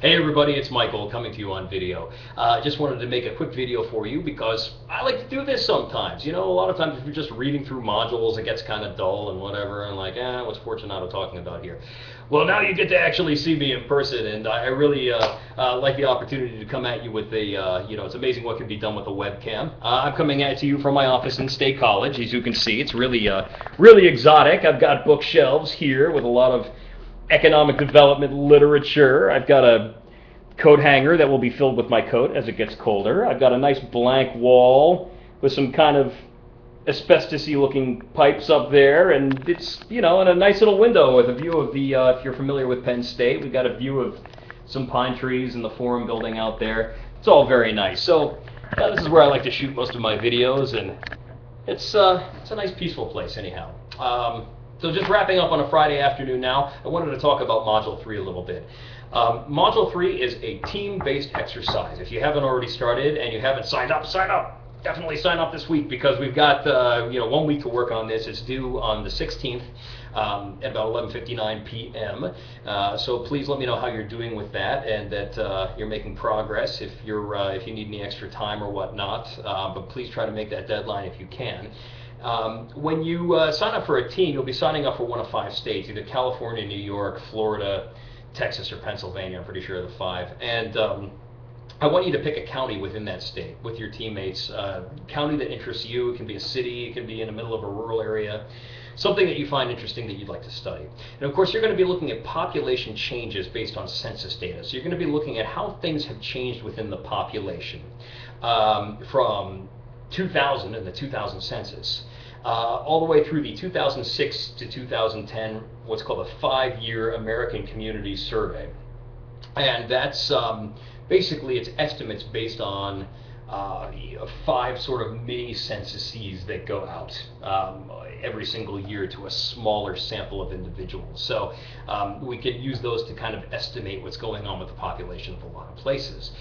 Hey everybody, it's Michael coming to you on video. Just wanted to make a quick video for you because I like to do this sometimes. You know, a lot of times if you're just reading through modules, it gets kind of dull and whatever, and like, what's Fortunato talking about here? Well, now you get to actually see me in person, and I really like the opportunity to come at you with it's amazing what can be done with a webcam. I'm coming at you from my office in State College. As you can see, it's really exotic. I've got bookshelves here with a lot of economic development literature. I've got a coat hanger that will be filled with my coat as it gets colder. I've got a nice blank wall with some kind of asbestos-y looking pipes up there, and it's, and a nice little window with a view of the, if you're familiar with Penn State, we've got a view of some pine trees and the Forum building out there. It's all very nice. So this is where I like to shoot most of my videos, and it's a nice peaceful place anyhow. So just wrapping up on a Friday afternoon now, I wanted to talk about Module 3 a little bit. Module 3 is a team-based exercise. If you haven't already started and you haven't signed up, sign up! Definitely sign up this week because we've got 1 week to work on this. It's due on the 16th at about 11:59 p.m. So please let me know how you're doing with that and that you're making progress. If you need any extra time or whatnot, but please try to make that deadline if you can. When you sign up for a team, you'll be signing up for one of 5 states, either California, New York, Florida, Texas, or Pennsylvania. I'm pretty sure of the 5. And I want you to pick a county within that state with your teammates. County that interests you. It can be a city. It can be in the middle of a rural area. Something that you find interesting that you'd like to study. And of course, you're going to be looking at population changes based on census data. So you're going to be looking at how things have changed within the population from 2000 and the 2000 census, all the way through the 2006 to 2010, what's called a 5-year American Community Survey. And that's basically it's estimates based on 5 sort of mini censuses that go out every single year to a smaller sample of individuals. So we can use those to kind of estimate what's going on with the population of a lot of places.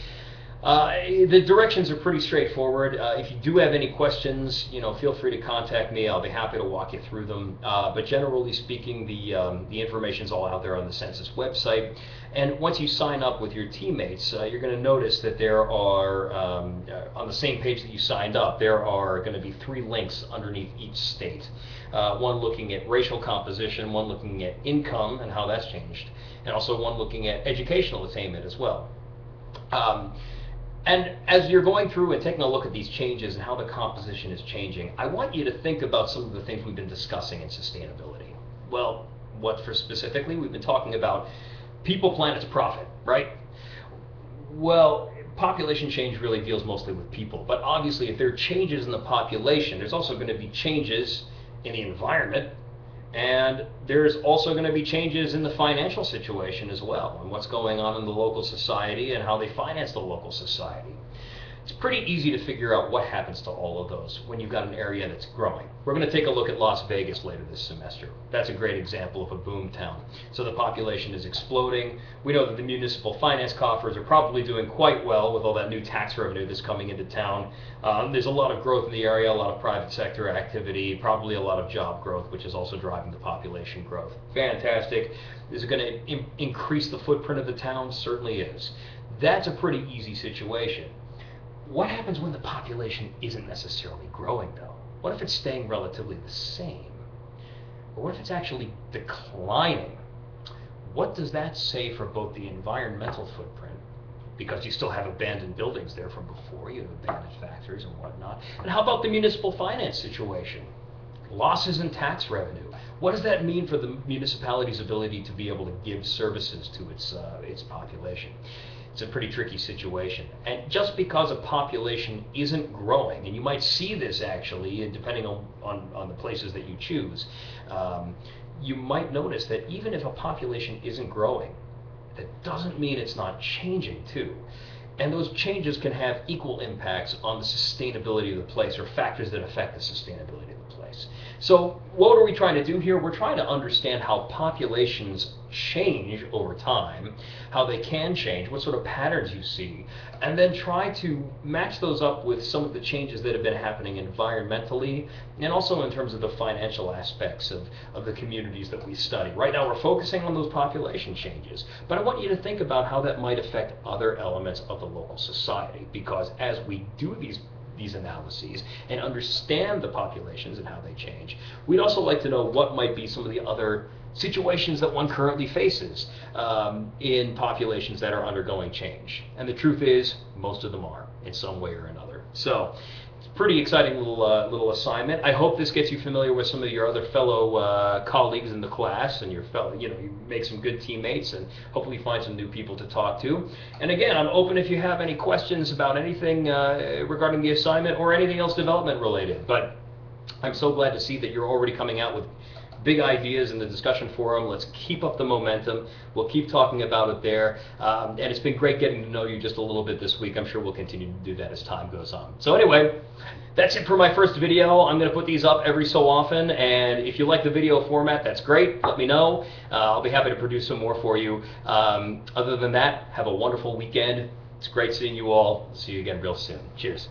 The directions are pretty straightforward. If you do have any questions, feel free to contact me. I'll be happy to walk you through them. But generally speaking, the information's all out there on the census website. And once you sign up with your teammates, you're going to notice that there are, on the same page that you signed up, there are going to be 3 links underneath each state. One looking at racial composition, one looking at income and how that's changed, and also one looking at educational attainment as well. And as you're going through and taking a look at these changes and how the composition is changing, I want you to think about some of the things we've been discussing in sustainability. Well, what for specifically? We've been talking about people, planets, profit, right? Well, population change really deals mostly with people, but obviously if there are changes in the population, there's also going to be changes in the environment, and there's also going to be changes in the financial situation as well, and what's going on in the local society and how they finance the local society. It's pretty easy to figure out what happens to all of those when you've got an area that's growing. We're going to take a look at Las Vegas later this semester. That's a great example of a boom town. So the population is exploding. We know that the municipal finance coffers are probably doing quite well with all that new tax revenue that's coming into town. There's a lot of growth in the area, a lot of private sector activity, probably a lot of job growth, which is also driving the population growth. Fantastic. Is it going to increase the footprint of the town? Certainly is. That's a pretty easy situation. What happens when the population isn't necessarily growing, though? What if it's staying relatively the same? Or what if it's actually declining? What does that say for both the environmental footprint, because you still have abandoned buildings there from before, you have abandoned factories and whatnot, and how about the municipal finance situation? Losses in tax revenue. What does that mean for the municipality's ability to be able to give services to its population? It's a pretty tricky situation. And just because a population isn't growing, and you might see this actually, depending on the places that you choose, you might notice that even if a population isn't growing, that doesn't mean it's not changing too. And those changes can have equal impacts on the sustainability of the place, or factors that affect the sustainability of the place. So what are we trying to do here? We're trying to understand how populations change over time, how they can change, what sort of patterns you see, and then try to match those up with some of the changes that have been happening environmentally and also in terms of the financial aspects of the communities that we study. Right now we're focusing on those population changes, but I want you to think about how that might affect other elements of the local society, because as we do these analyses and understand the populations and how they change, we'd also like to know what might be some of the other situations that one currently faces in populations that are undergoing change. And the truth is, most of them are in some way or another. So it's a pretty exciting little assignment. I hope this gets you familiar with some of your other fellow colleagues in the class, and your fellow, you make some good teammates, and hopefully find some new people to talk to. And again, I'm open if you have any questions about anything regarding the assignment or anything else development related. But I'm so glad to see that you're already coming out with big ideas in the discussion forum. Let's keep up the momentum. We'll keep talking about it there. And it's been great getting to know you just a little bit this week. I'm sure we'll continue to do that as time goes on. So anyway, that's it for my first video. I'm going to put these up every so often, and if you like the video format, that's great. Let me know. I'll be happy to produce some more for you. Other than that, have a wonderful weekend. It's great seeing you all. See you again real soon. Cheers.